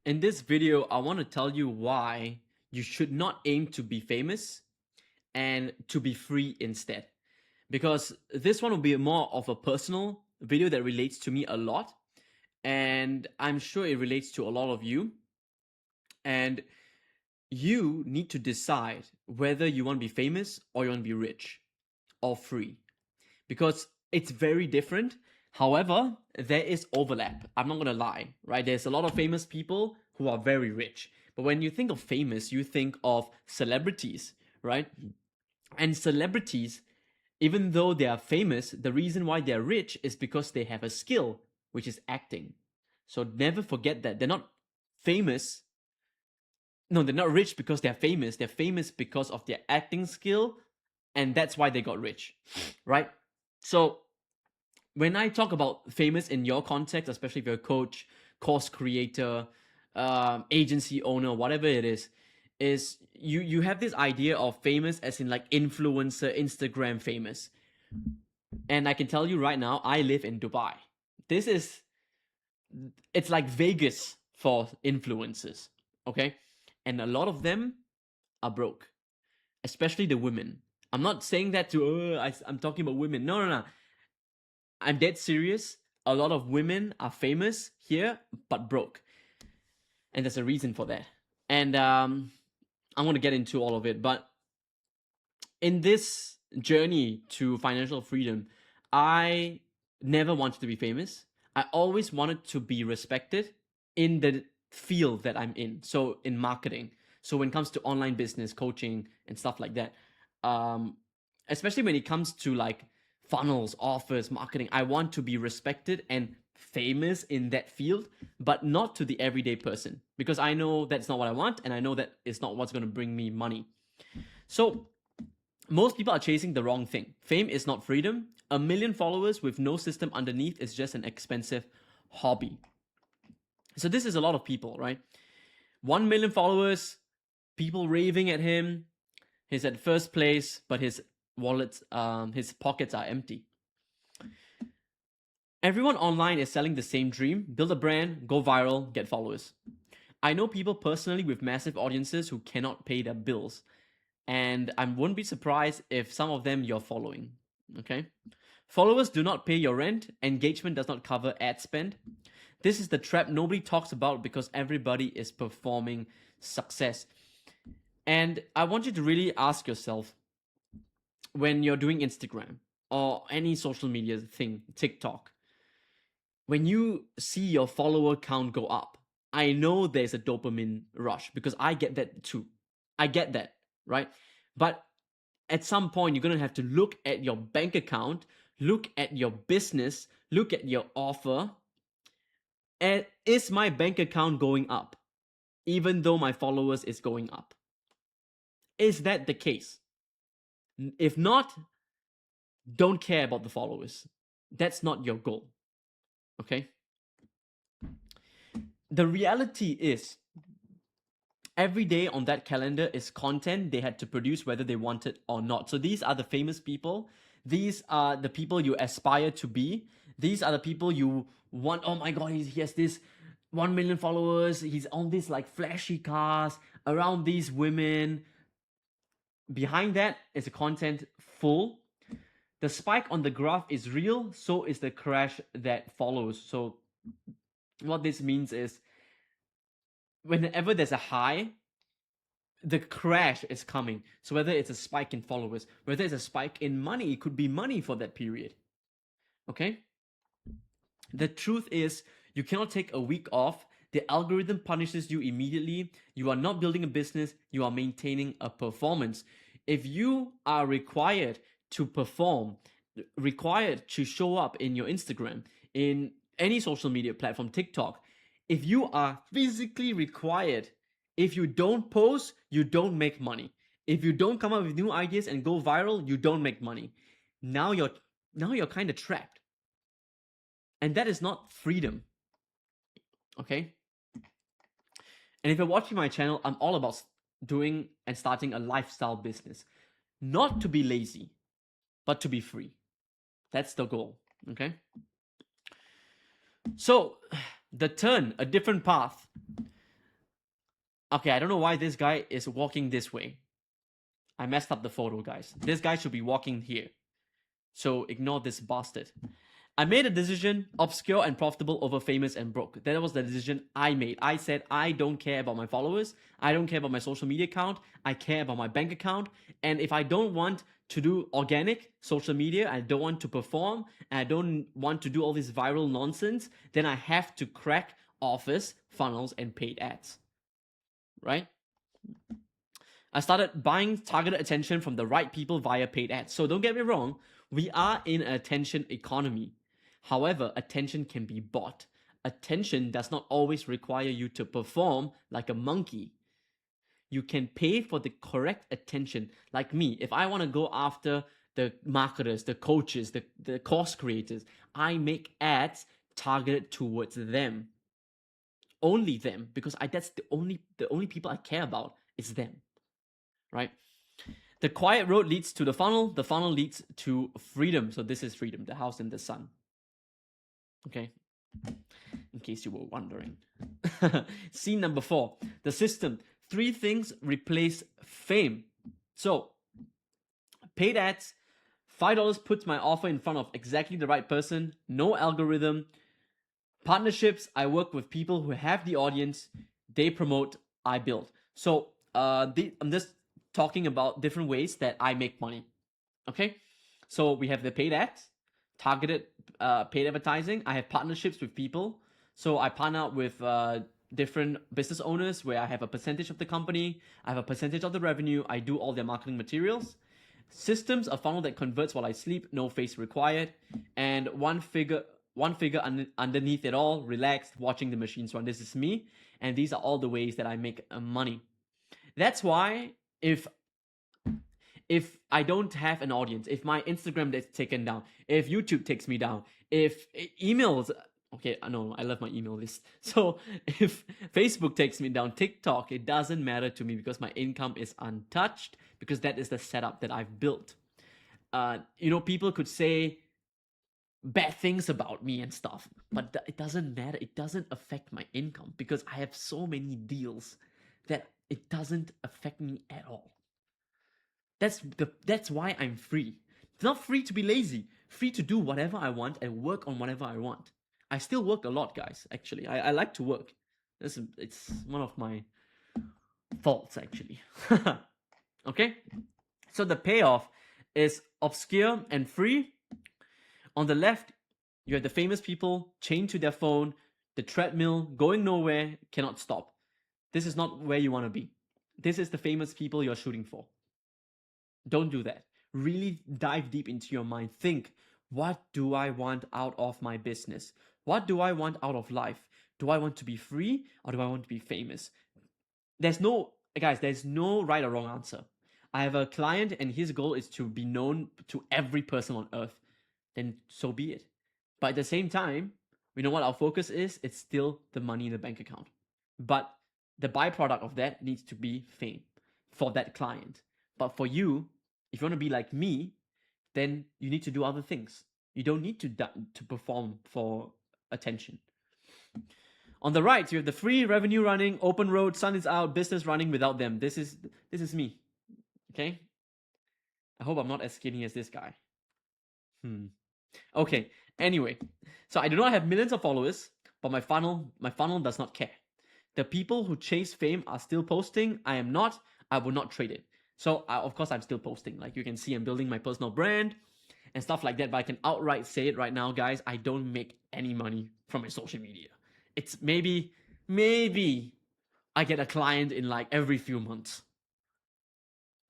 In this video, I want to tell you why you should not aim to be famous and to be free instead. Because this one will be more of a personal video that relates to me a lot. And I'm sure it relates to a lot of you. And you need to decide whether you want to be famous or you want to be rich or free. Because it's very different. However, there is overlap. I'm not gonna lie, right? There's a lot of famous people who are very rich. But when you think of famous, you think of celebrities, right? And celebrities, even though they are famous, the reason why they're rich is because they have a skill, which is acting. So never forget that. They're not famous. No, they're not rich because they're famous. They're famous because of their acting skill, and that's why they got rich, right? So when I talk about famous in your context, especially if you're a coach, course creator, agency owner, whatever it is you have this idea of famous as in like influencer, Instagram famous. And I can tell you right now, I live in Dubai. This is it's like Vegas for influencers, okay? And a lot of them are broke, especially the women. I'm not saying that to I'm talking about women. No, no, no. I'm dead serious. A lot of women are famous here, but broke. And there's a reason for that. And I'm going to get into all of it. But in this journey to financial freedom, I never wanted to be famous. I always wanted to be respected in the field that I'm in. So in marketing. So when it comes to online business, coaching, and stuff like that, especially when it comes to like funnels, offers, marketing, I want to be respected and famous in that field, but not to the everyday person, because I know that's not what I want, and I know that it's not what's going to bring me money. So most people are chasing the wrong thing. Fame is not freedom. 1 million followers with no system underneath is just an expensive hobby. So this is a lot of people, right? 1 million followers, people raving at him. He's at first place, but his wallets, his pockets are empty. Everyone online is selling the same dream: build a brand, go viral, get followers. I know people personally with massive audiences who cannot pay their bills, and I wouldn't be surprised if some of them you're following. Okay? Followers do not pay your rent, engagement does not cover ad spend. This is the trap nobody talks about because everybody is performing success. And I want you to really ask yourself, when you're doing Instagram or any social media thing, TikTok, when you see your follower count go up, I know there's a dopamine rush because I get that too. I get that, right? But at some point, you're going to have to look at your bank account, look at your business, look at your offer. And is my bank account going up, even though my followers is going up? Is that the case? If not, don't care about the followers. That's not your goal. Okay? The reality is, every day on that calendar is content they had to produce whether they want it or not. So these are the famous people. These are the people you aspire to be. These are the people you want. Oh my god, he has this 1 million followers. He's on this like flashy cars, around these women. Behind that is a content full. The spike on the graph is real, so is the crash that follows. So what this means is, whenever there's a high, the crash is coming. So whether it's a spike in followers, whether it's a spike in money, it could be money for that period. Okay? The truth is, you cannot take a week off. The algorithm punishes you immediately. You are not building a business, you are maintaining a performance. If you are required to perform, required to show up in your Instagram, in any social media platform, TikTok, if you are physically required, if you don't post, you don't make money. If you don't come up with new ideas and go viral, you don't make money. Now you're kind of trapped. And that is not freedom. Okay? And if you're watching my channel, I'm all about doing and starting a lifestyle business. Not to be lazy, but to be free. That's the goal. Okay? So, the turn, a different path. Okay, I don't know why this guy is walking this way. I messed up the photo, guys. This guy should be walking here. So ignore this bastard. I made a decision, obscure and profitable over famous and broke. That was the decision I made. I said I don't care about my followers. I don't care about my social media account. I care about my bank account. And if I don't want to do organic social media, I don't want to perform, and I don't want to do all this viral nonsense, then I have to crack offers, funnels, and paid ads. Right? I started buying targeted attention from the right people via paid ads. So don't get me wrong, we are in an attention economy. However, attention can be bought. Attention does not always require you to perform like a monkey. You can pay for the correct attention. Like me, if I want to go after the marketers, the coaches, the course creators, I make ads targeted towards them. Only them, because that's the only people I care about is them. Right? The quiet road leads to the funnel leads to freedom. So this is freedom, the house in the sun. Okay, in case you were wondering. Scene number 4, the system. 3 things replace fame. So, paid ads, $5 puts my offer in front of exactly the right person, no algorithm. Partnerships, I work with people who have the audience, they promote, I build. So, I'm just talking about different ways that I make money. Okay, so we have the paid ads, targeted paid advertising. I have partnerships with people. So I partner with different business owners where I have a percentage of the company, I have a percentage of the revenue, I do all their marketing materials. Systems, a funnel that converts while I sleep, no face required, and one figure underneath it all, relaxed, watching the machines run. This is me, and these are all the ways that I make money. That's why if I don't have an audience, if my Instagram gets taken down, if YouTube takes me down, if emails, okay, no, I love my email list. So if Facebook takes me down, TikTok, it doesn't matter to me because my income is untouched, because that is the setup that I've built. People could say bad things about me and stuff, but it doesn't matter. It doesn't affect my income because I have so many deals that it doesn't affect me at all. That's why I'm free. It's not free to be lazy. Free to do whatever I want and work on whatever I want. I still work a lot, guys. Actually, I like to work. It's one of my faults, actually. Okay, so the payoff is obscure and free. On the left, you have the famous people chained to their phone, the treadmill, going nowhere, cannot stop. This is not where you want to be. This is the famous people you're shooting for. Don't do that. Really dive deep into your mind. Think, what do I want out of my business? What do I want out of life? Do I want to be free or do I want to be famous? There's no right or wrong answer. I have a client and his goal is to be known to every person on earth. Then so be it. But at the same time, we know what our focus is. It's still the money in the bank account. But the byproduct of that needs to be fame for that client. But for you, if you want to be like me, then you need to do other things. You don't need to perform for attention. On the right, you have the free, revenue running, open road, sun is out, business running without them. This is me. Okay? I hope I'm not as skinny as this guy. Okay, anyway. So I do not have millions of followers, but my funnel does not care. The people who chase fame are still posting. I am not. I will not trade it. So, of course, I'm still posting. Like you can see, I'm building my personal brand and stuff like that. But I can outright say it right now, guys. I don't make any money from my social media. It's maybe I get a client in like every few months.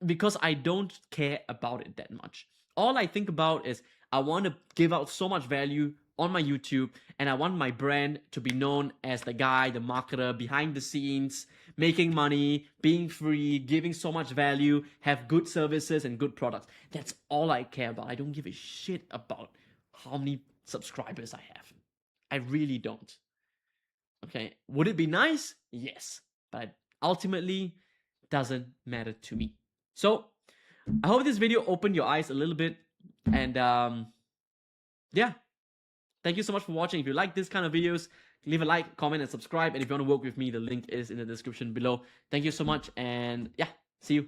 Because I don't care about it that much. All I think about is I want to give out so much value on my YouTube, and I want my brand to be known as the guy, the marketer behind the scenes, making money, being free, giving so much value, have good services and good products. That's all I care about. I don't give a shit about how many subscribers I have. I really don't. Okay, would it be nice? Yes, but ultimately doesn't matter to me. So I hope this video opened your eyes a little bit, and yeah, thank you so much for watching. If you like this kind of videos, leave a like, comment, and subscribe. And if you want to work with me, the link is in the description below. Thank you so much, and yeah, see you.